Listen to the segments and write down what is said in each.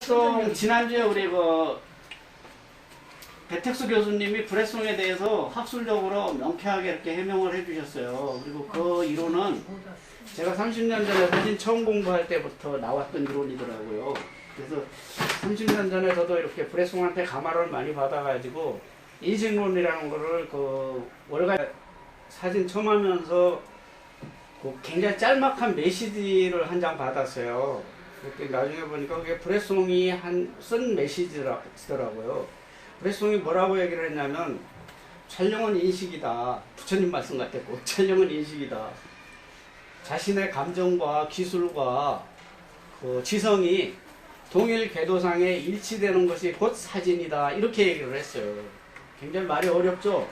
또 지난주에 우리 배택수 교수님이 브레송에 대해서 학술적으로 명쾌하게 이렇게 해명을 해주셨어요. 그리고 그 이론은 제가 30년 전에 사진 처음 공부할 때부터 나왔던 이론이더라고요. 그래서 30년 전에 저도 이렇게 브레송한테 감화를 많이 받아가지고 인식론이라는 거를 월간 사진 처음 하면서 굉장히 짤막한 메시지를 한 장 받았어요. 그때 나중에 보니까 그게 브레송이 쓴 메시지더라고요. 브레송이 뭐라고 얘기를 했냐면, 촬영은 인식이다. 부처님 말씀 같았고, 촬영은 인식이다. 자신의 감정과 기술과 지성이 동일 궤도상에 일치되는 것이 곧 사진이다. 이렇게 얘기를 했어요. 굉장히 말이 어렵죠?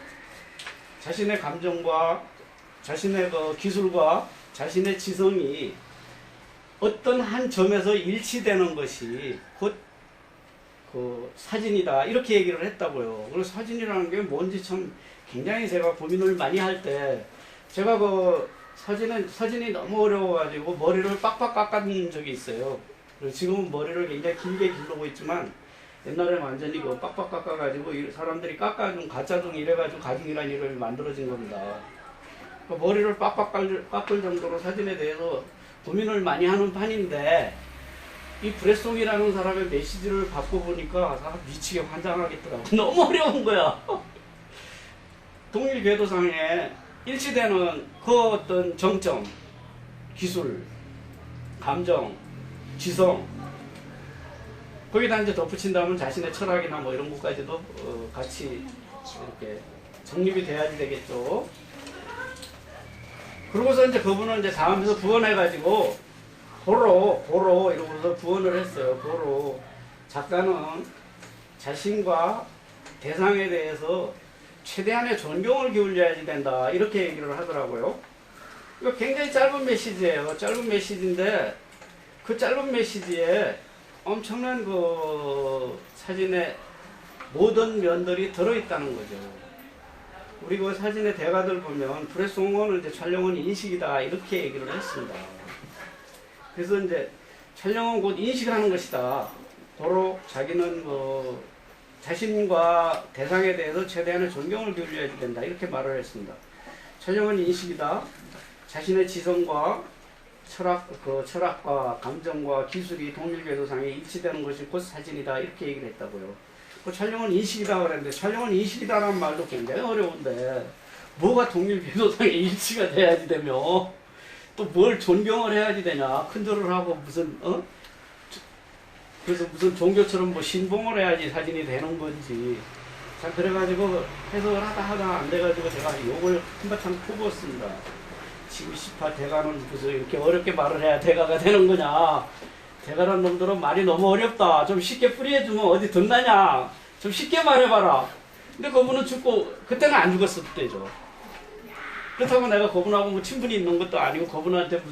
자신의 감정과 자신의 기술과 자신의 지성이 어떤 한 점에서 일치되는 것이 곧 사진이다. 이렇게 얘기를 했다고요. 그래서 사진이라는 게 뭔지 참 굉장히 제가 고민을 많이 할 때, 제가 사진이 너무 어려워가지고 머리를 빡빡 깎아준 적이 있어요. 그리고 지금은 머리를 굉장히 길게 기르고 있지만, 옛날에 완전히 빡빡 깎아가지고 사람들이 깎아준 가짜둥 이래가지고 가중이라는 이름이 만들어진 겁니다. 머리를 빡빡 깎을 정도로 사진에 대해서 고민을 많이 하는 판인데, 이 브레송이라는 사람의 메시지를 받고 보니까 미치게 환장하겠더라고. 너무 어려운 거야. 동일 궤도상에 일치되는 그 어떤 정점, 기술, 감정, 지성, 거기다 이제 덧붙인다면 자신의 철학이나 뭐 이런 것까지도 같이 이렇게 정립이 돼야지 되겠죠. 그러고서 이제 그분은 이제 다음에서 부원해가지고 보로 이러고서 부원을 했어요. 보로. 작가는 자신과 대상에 대해서 최대한의 존경을 기울여야지 된다. 이렇게 얘기를 하더라고요. 이거 굉장히 짧은 메시지예요. 짧은 메시지인데 그 짧은 메시지에 엄청난 사진의 모든 면들이 들어있다는 거죠. 우리 사진의 대가들 보면 브레송은 이제 촬영은 인식이다. 이렇게 얘기를 했습니다. 그래서 이제 촬영은 곧 인식하는 것이다. 도로 자기는 자신과 대상에 대해서 최대한의 존경을 기울여야 된다. 이렇게 말을 했습니다. 촬영은 인식이다. 자신의 지성과 철학과 감정과 기술이 동일 궤도상에 일치되는 것이 곧 사진이다. 이렇게 얘기를 했다고요. 촬영은 인식이다 그랬는데, 촬영은 인식이다라는 말도 굉장히 어려운데, 뭐가 동일 궤도상에 일치가 돼야지 되며, 또 뭘 존경을 해야지 되냐. 큰절을 하고 그래서 무슨 종교처럼 신봉을 해야지 사진이 되는 건지. 자, 그래가지고 해석을 하다 안 돼가지고 제가 욕을 한바탕 퍼부었습니다. 지금 18 대가는 무슨 이렇게 어렵게 말을 해야 대가가 되는 거냐. 대가란 놈들은 말이 너무 어렵다. 좀 쉽게 뿌리해주면 어디 듣나냐. 좀 쉽게 말해봐라. 근데 그분은 죽고, 그때는 안 죽었을 때죠. 그렇다고 내가 그분하고 친분이 있는 것도 아니고, 그분한테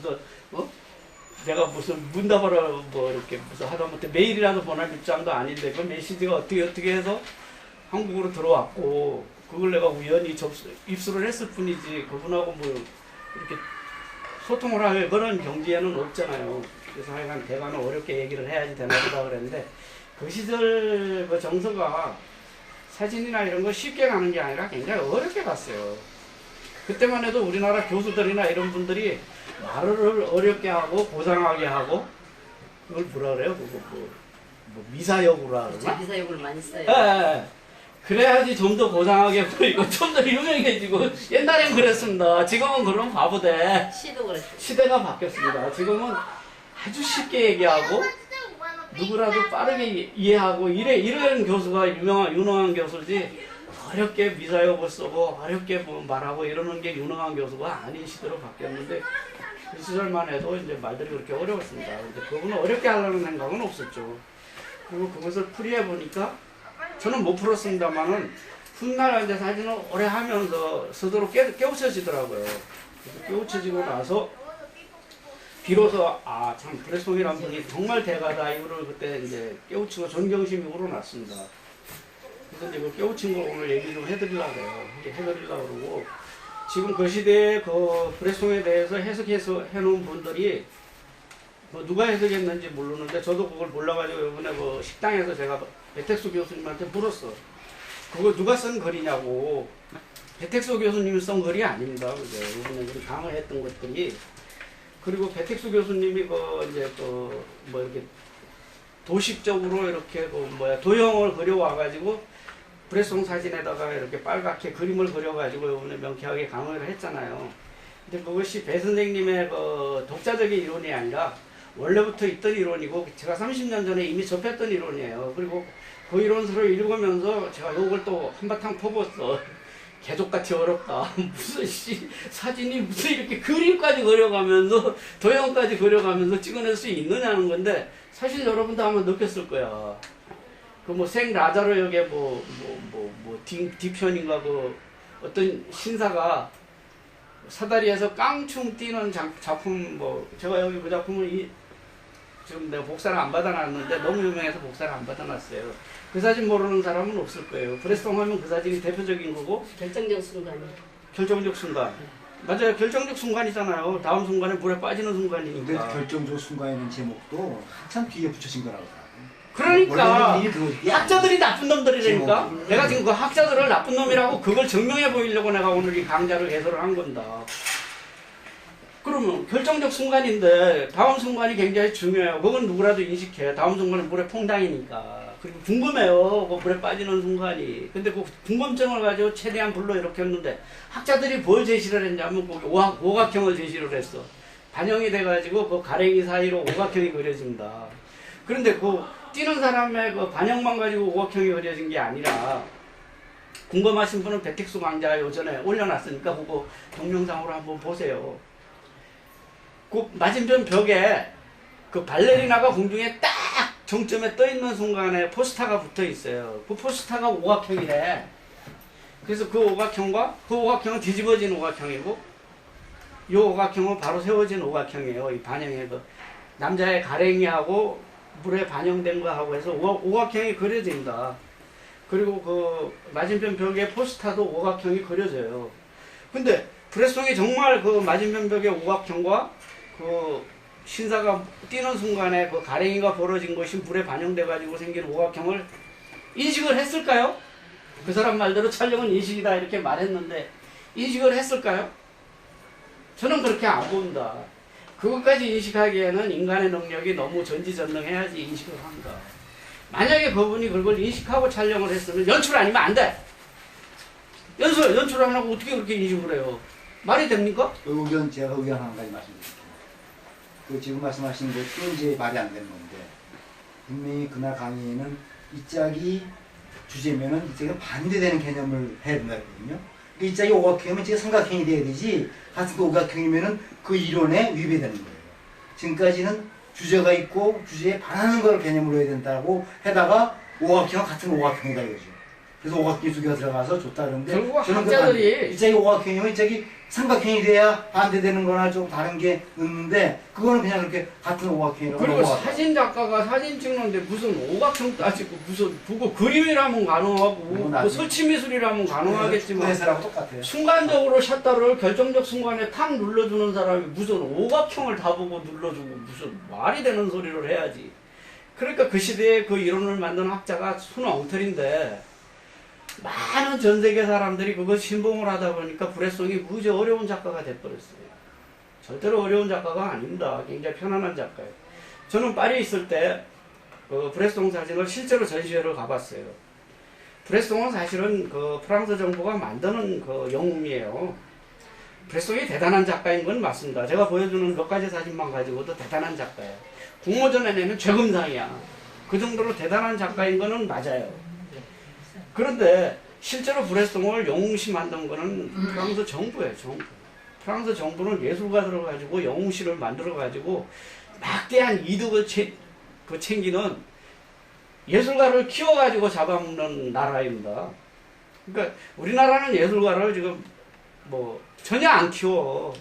내가 무슨 문답하러 이렇게 무슨 하다못해 메일이라도 보낼 입장도 아닌데, 그 메시지가 어떻게 해서 한국으로 들어왔고, 그걸 내가 우연히 입수를 했을 뿐이지, 그분하고 이렇게 소통을 할 그런 경지에는 없잖아요. 그래서 하여간 대가는 어렵게 얘기를 해야지 되나 보다 그랬는데, 그 시절 정서가 사진이나 이런 거 쉽게 가는 게 아니라 굉장히 어렵게 갔어요. 그때만 해도 우리나라 교수들이나 이런 분들이 말을 어렵게 하고 고상하게 하고, 그걸 뭐라 그래요? 미사여구라 그러나? 미사여구를 많이 써요. 예. 그래야지 좀 더 고상하게 보이고 좀 더 유명해지고. 옛날엔 그랬습니다. 지금은 그런 바보대. 시도 그랬어요. 시대가 바뀌었습니다. 지금은 아주 쉽게 얘기하고 누구라도 빠르게 이해하고 이런 교수가 유능한 교수지, 어렵게 미사여구 쓰고 어렵게 말하고 이러는 게 유능한 교수가 아닌 시대로 바뀌었는데, 그 시절만 해도 이제 말들이 그렇게 어려웠습니다. 근데 그분은 어렵게 하려는 생각은 없었죠. 그리고 그것을 풀이해 보니까, 저는 못 풀었습니다만은 훗날 이제 사진을 오래 하면서 스스로 깨우쳐지더라고요. 그래서 깨우쳐지고 나서 비로소 참 브레송이라는 분이 정말 대가다. 이거를 그때 이제 깨우치고 존경심이 우러났습니다. 그래서 이제 그 깨우친 걸 오늘 얘기 좀 해드리려고 그러고, 지금 그 시대에 브레송에 대해서 해석해서 해놓은 분들이 뭐 누가 해석했는지 모르는데 저도 그걸 몰라가지고 이번에 뭐 식당에서 제가 배택수 교수님한테 물었어. 그거 누가 쓴 글이냐고. 배택수 교수님이 쓴 글이 아닙니다. 그죠? 이번에 우리 강의했던 것들이. 그리고 배택수 교수님이 이제 뭐 이렇게 도식적으로 이렇게 도형을 그려와가지고 브레송 사진에다가 이렇게 빨갛게 그림을 그려가지고 이번에 명쾌하게 강의를 했잖아요. 근데 그것이 배 선생님의 독자적인 이론이 아니라 원래부터 있던 이론이고 제가 30년 전에 이미 접했던 이론이에요. 그리고 그 이론서를 읽으면서 제가 이걸 또 한바탕 퍼붓어. 개족같이 어렵다. 무슨 사진이 무슨 이렇게 그림까지 그려가면서 도형까지 그려가면서 찍어낼 수 있느냐는 건데 사실 여러분도 아마 느꼈을 거야. 그 뭐 생 라자로 역에 뒤편인가 어떤 신사가 사다리에서 깡충 뛰는 작품 제가 여기 그 작품을 지금 내가 복사를 안 받아놨는데 너무 유명해서 복사를 안 받아놨어요. 그 사진 모르는 사람은 없을 거예요. 브레스통 하면 그 사진이 대표적인 거고. 결정적 순간이. 결정적 순간. 맞아요. 결정적 순간이잖아요. 다음 순간에 물에 빠지는 순간이니까. 근데 결정적 순간이라는 제목도 한참 뒤에 붙여진 거라고. 그러니까 학자들이 나쁜 놈들이라니까. 내가 지금 그 학자들을 나쁜 놈이라고 그걸 증명해 보이려고 내가 오늘 이 강좌를 개설을 한 건다. 그러면 결정적 순간인데 다음 순간이 굉장히 중요해요. 그건 누구라도 인식해. 다음 순간은 물에 퐁당이니까. 그리고 궁금해요. 그 물에 빠지는 순간이. 근데 그 궁금증을 가지고 최대한 불러 이렇게 했는데 학자들이 뭘 제시를 했냐면 거기 오각형을 제시를 했어. 반영이 돼가지고 그 가랭이 사이로 오각형이 그려진다. 그런데 그 뛰는 사람의 그 반영만 가지고 오각형이 그려진 게 아니라 궁금하신 분은 배택수 강좌 요전에 올려놨으니까 그거 동영상으로 한번 보세요. 그 맞은편 벽에 그 발레리나가 공중에 딱 정점에 떠 있는 순간에 포스타가 붙어 있어요. 그 포스타가 오각형이래. 그래서 그 오각형과 그 오각형은 뒤집어진 오각형이고 이 오각형은 바로 세워진 오각형이에요. 이 반영의 남자의 가랭이하고 물에 반영된 거하고 해서 오각형이 그려진다. 그리고 그 맞은편 벽에 포스타도 오각형이 그려져요. 근데 브레송이 정말 그 맞은편 벽의 오각형과 그 신사가 뛰는 순간에 그 가랭이가 벌어진 것이 물에 반영돼 가지고 생긴 오각형을 인식을 했을까요? 그 사람 말대로 촬영은 인식이다 이렇게 말했는데 인식을 했을까요? 저는 그렇게 안 본다. 그것까지 인식하기에는 인간의 능력이 너무 전지전능해야지 인식을 한다. 만약에 그분이 그걸 인식하고 촬영을 했으면 연출 아니면 안 돼. 연출 안 하고 어떻게 그렇게 인식을 해요? 말이 됩니까? 제가 의견 한 가지 말씀드릴게요. 그 지금 말씀하신 것도 이제 말이 안 되는 건데 분명히 그날 강의에는 이 짝이 주제면은 이 짝이 반대되는 개념을 해야 된다거든요. 이 짝이 오각형이면 이 짝이 삼각형이 돼야 되지 같은 오각형이면은 그 이론에 위배되는 거예요. 지금까지는 주제가 있고 주제에 반하는 걸 개념으로 해야 된다고 해다가 오각형은 같은 오각형이다 이거죠. 그래서 오각형이 두 개가 들어가서 좋다 그러는데 결국 학자들이 이 짝이 오각형이면 이 짝이 삼각형이 돼야 반대되는 거나 좀 다른 게 있는데 그거는 그냥 그렇게 같은 오각형이라고 그리고 사진 작가가 사진 찍는데 무슨 오각형 따지고 무슨 그거 그림이라면 가능하고 그 설치미술이라면 가능하겠지만 해설하고 똑같아요. 순간적으로 샷터를 결정적 순간에 탁 눌러주는 사람이 무슨 오각형을 다 보고 눌러주고 무슨 말이 되는 소리를 해야지. 그러니까 그 시대에 그 이론을 만든 학자가 순엉터리인데 많은 전 세계 사람들이 그걸 신봉을 하다 보니까 브레송이 무지 어려운 작가가 돼버렸어요. 절대로 어려운 작가가 아닙니다. 굉장히 편안한 작가예요. 저는 파리에 있을 때 브레송 사진을 실제로 전시회를 가봤어요. 브레송은 사실은 그 프랑스 정부가 만드는 그 영웅이에요. 브레송이 대단한 작가인 건 맞습니다. 제가 보여주는 몇 가지 사진만 가지고도 대단한 작가예요. 공모전에 내면 최금상이야. 그 정도로 대단한 작가인 거는 맞아요. 그런데 실제로 브레송을 영웅시 만든 거는 프랑스 정부예요. 정부. 프랑스 정부는 예술가들을 가지고 영웅시를 만들어 가지고 막대한 이득을 챙기는 예술가를 키워가지고 잡아먹는 나라입니다. 그러니까 우리나라는 예술가를 지금 전혀 안 키워.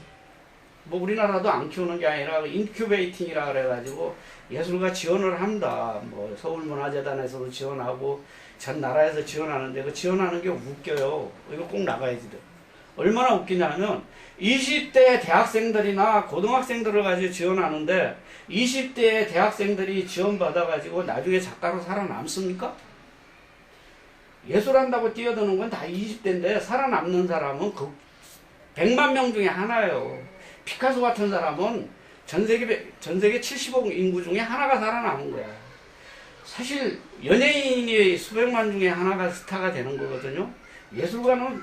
우리나라도 안 키우는 게 아니라 인큐베이팅이라 그래가지고 예술가 지원을 합니다. 서울문화재단에서도 지원하고 전 나라에서 지원하는데 그 지원하는 게 웃겨요. 이거 꼭 나가야지 돼. 얼마나 웃기냐면 20대 대학생들이나 고등학생들을 가지고 지원하는데 20대 대학생들이 지원받아가지고 나중에 작가로 살아남습니까? 예술한다고 뛰어드는 건 다 20대인데 살아남는 사람은 그 100만 명 중에 하나예요. 피카소 같은 사람은 전 세계 70억 인구 중에 하나가 살아남은 거야. 사실 연예인이 수백만 중에 하나가 스타가 되는 거거든요. 예술가는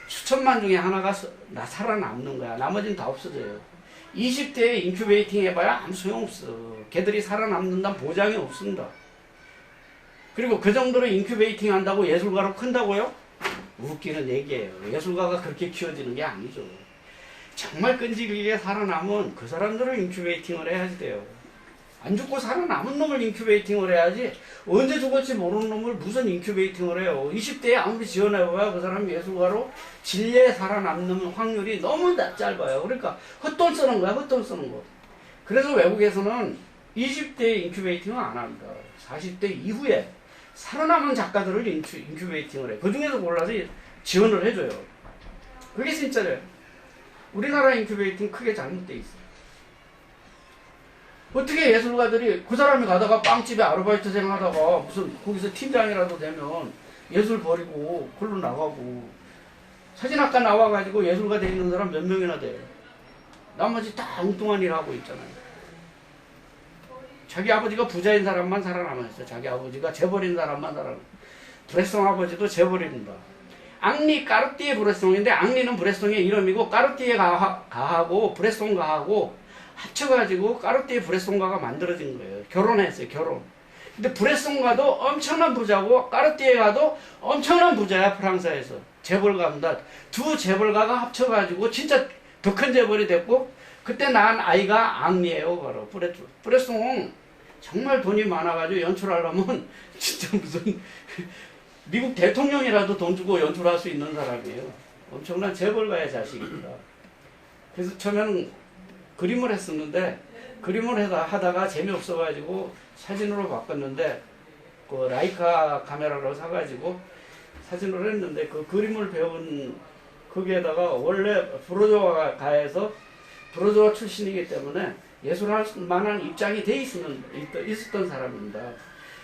수천만 중에 하나가 살아남는 거야. 나머지는 다 없어져요. 20대에 인큐베이팅 해봐야 아무 소용없어. 걔들이 살아남는다는 보장이 없습니다. 그리고 그 정도로 인큐베이팅 한다고 예술가로 큰다고요? 웃기는 얘기예요. 예술가가 그렇게 키워지는 게 아니죠. 정말 끈질기게 살아남은 그 사람들을 인큐베이팅을 해야지 돼요. 안 죽고 살아남은 놈을 인큐베이팅을 해야지 언제 죽을지 모르는 놈을 무슨 인큐베이팅을 해요. 20대에 아무리 지원해봐야 그 사람이 예술가로 진리에 살아남는 확률이 너무 짧아요. 그러니까 헛돈 쓰는 거야. 헛돈 쓰는 거. 그래서 외국에서는 20대에 인큐베이팅을 안 합니다. 40대 이후에 살아남은 작가들을 인큐베이팅을 해. 그 중에서 골라서 지원을 해줘요. 그게 진짜래요. 우리나라 인큐베이팅 크게 잘못돼 있어요. 어떻게 예술가들이 그 사람이 가다가 빵집에 아르바이트생 하다가 무슨 거기서 팀장이라도 되면 예술 버리고 글로 나가고 사진학과 나와가지고 예술가 돼 있는 사람 몇 명이나 돼. 나머지 다 엉뚱한 일 하고 있잖아요. 자기 아버지가 부자인 사람만 살아남았어요. 자기 아버지가 재벌인 사람만 살아남았어요. 브레송 아버지도 재벌입니다. 앙리 까르띠에 브레송인데 앙리는 브레송의 이름이고 까르띠에 가하고 브레송 가하고 합쳐가지고 까르띠에 브레송가가 만들어진 거예요. 결혼했어요. 결혼. 근데 브레송가도 엄청난 부자고 까르띠에가도 엄청난 부자야. 프랑스에서 재벌가입니다. 두 재벌가가 합쳐가지고 진짜 더 큰 재벌이 됐고 그때 낳은 아이가 앙리예요. 바로 브레송. 정말 돈이 많아가지고 연출하려면 진짜 무슨 미국 대통령이라도 돈 주고 연출할 수 있는 사람이에요. 엄청난 재벌가의 자식입니다. 그래서 처음에는 그림을 했었는데 그림을 하다가 재미없어가지고 사진으로 바꿨는데 그 라이카 카메라로 사가지고 사진을 했는데 그 그림을 배운 거기에다가 원래 브로조아가에서 브로조아 출신이기 때문에 예술할 만한 입장이 돼 있었던 사람입니다.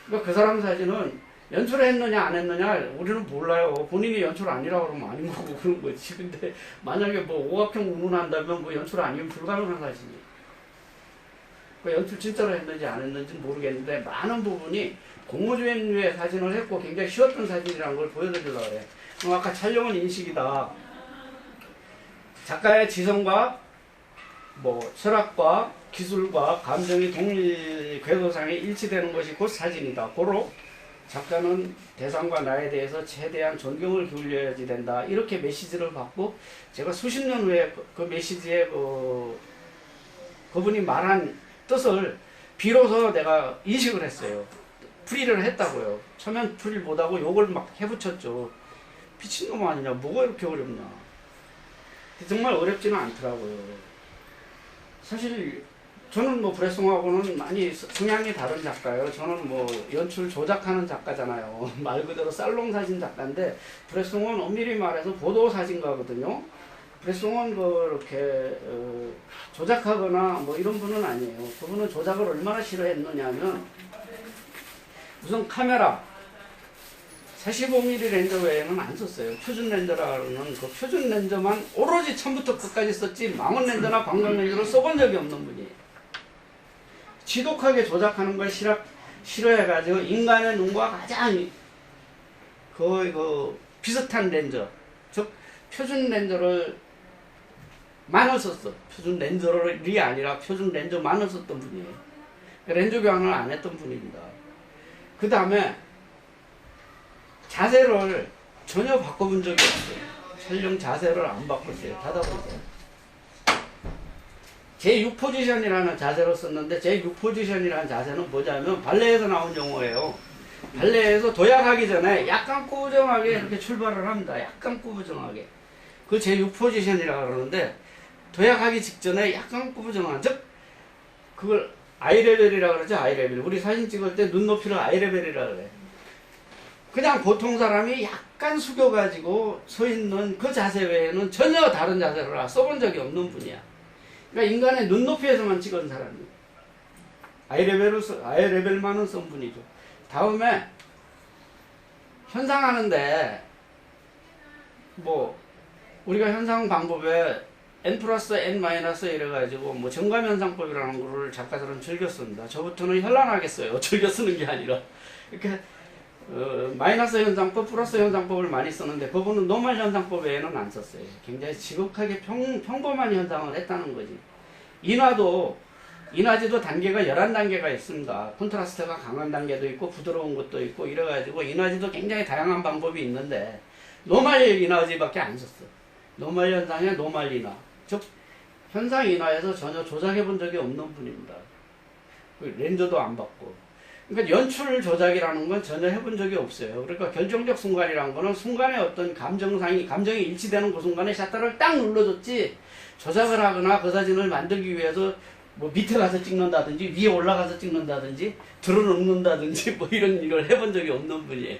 그러니까 그 사람 사진은 연출했느냐 안 했느냐 우리는 몰라요. 본인이 연출 아니라고 그러면 아닌 거고 그런 거지. 근데 만약에 뭐 오합형 운운한다면 뭐 연출 아니면 불가능한 사실이에요. 그 연출 진짜로 했는지 안 했는지는 모르겠는데 많은 부분이 공모주행류의 사진을 했고 굉장히 쉬웠던 사진이라는 걸 보여드리려고 그래요. 그럼 아까 촬영은 인식이다. 작가의 지성과 뭐 철학과 기술과 감정이 동일 궤도상에 일치되는 것이 곧 사진이다. 고로 작가는 대상과 나에 대해서 최대한 존경을 기울여야지 된다. 이렇게 메시지를 받고 제가 수십 년 후에 그 메시지에 그분이 말한 뜻을 비로소 내가 인식을 했어요. 풀이를 했다고요. 처음엔 풀이 못하고 욕을 막 해붙였죠. 미친놈 아니냐. 뭐가 이렇게 어렵냐. 정말 어렵지는 않더라고요. 사실 저는 뭐 브레송하고는 많이 성향이 다른 작가예요. 저는 뭐 연출 조작하는 작가잖아요. 말 그대로 살롱 사진 작가인데 브레송은 엄밀히 말해서 보도 사진가거든요. 브레송은 그렇게 조작하거나 뭐 이런 분은 아니에요. 그분은 조작을 얼마나 싫어했느냐면 우선 카메라 45mm 렌저 외에는 안 썼어요. 표준 렌저라는 그 표준 렌저만 오로지 처음부터 끝까지 썼지 망원 렌저나 광각 렌저를 써본 적이 없는 분이에요. 지독하게 조작하는 걸 싫어해가지고 인간의 눈과 가장 거의 비슷한 렌저, 즉 표준 렌저를 만을 썼어. 표준 렌저를이 아니라 표준 렌저만을 썼던 분이에요. 렌저 교환을 안 했던 분입니다. 그 다음에 자세를 전혀 바꿔본 적이 없어요. 촬영 자세를 안 바꿨어요. 닫아보세요. 제6포지션이라는 자세로 썼는데 제6포지션이라는 자세는 뭐냐면 발레에서 나온 용어예요. 발레에서 도약하기 전에 약간 꾸부정하게 이렇게 출발을 합니다. 약간 꾸부정하게. 그 제6포지션이라고 그러는데 도약하기 직전에 약간 꾸부정한, 즉 그걸 아이레벨이라고 그러죠. 아이레벨. 우리 사진 찍을 때 눈높이를 아이레벨이라고 그래. 그냥 보통 사람이 약간 숙여가지고 서 있는 그 자세 외에는 전혀 다른 자세를 써본 적이 없는 분이야. 그러니까 인간의 눈높이에서만 찍은 사람이에요. 아이 레벨만은 쓴 분이죠. 다음에 현상하는데 뭐 우리가 현상 방법에 n 플러스 n 마이너스 이래가지고 뭐 정감현상법이라는 거를 작가들은 즐겨 씁니다. 저부터는 현란하겠어요. 즐겨 쓰는 게 아니라 이렇게 마이너스 현상법, 플러스 현상법을 많이 쓰는데 그분은 노멀 현상법 외에는 안 썼어요. 굉장히 지극하게 평범한 현상을 했다는 거지. 인화지도 단계가 11단계가 있습니다. 콘트라스트가 강한 단계도 있고 부드러운 것도 있고 이래가지고 인화지도 굉장히 다양한 방법이 있는데 노멀 인화지밖에 안 썼어. 노멀 현상에 노멀 인화. 즉 현상 인화에서 전혀 조작해 본 적이 없는 분입니다. 렌저도 안 받고. 그러니까 연출 조작이라는 건 전혀 해본 적이 없어요. 그러니까 결정적 순간이라는 거는 순간에 어떤 감정이 일치되는 그 순간에 셔터를 딱 눌러줬지 조작을 하거나 그 사진을 만들기 위해서 뭐 밑에 가서 찍는다든지 위에 올라가서 찍는다든지 들어놓는다든지 뭐 이런 일을 해본 적이 없는 분이에요.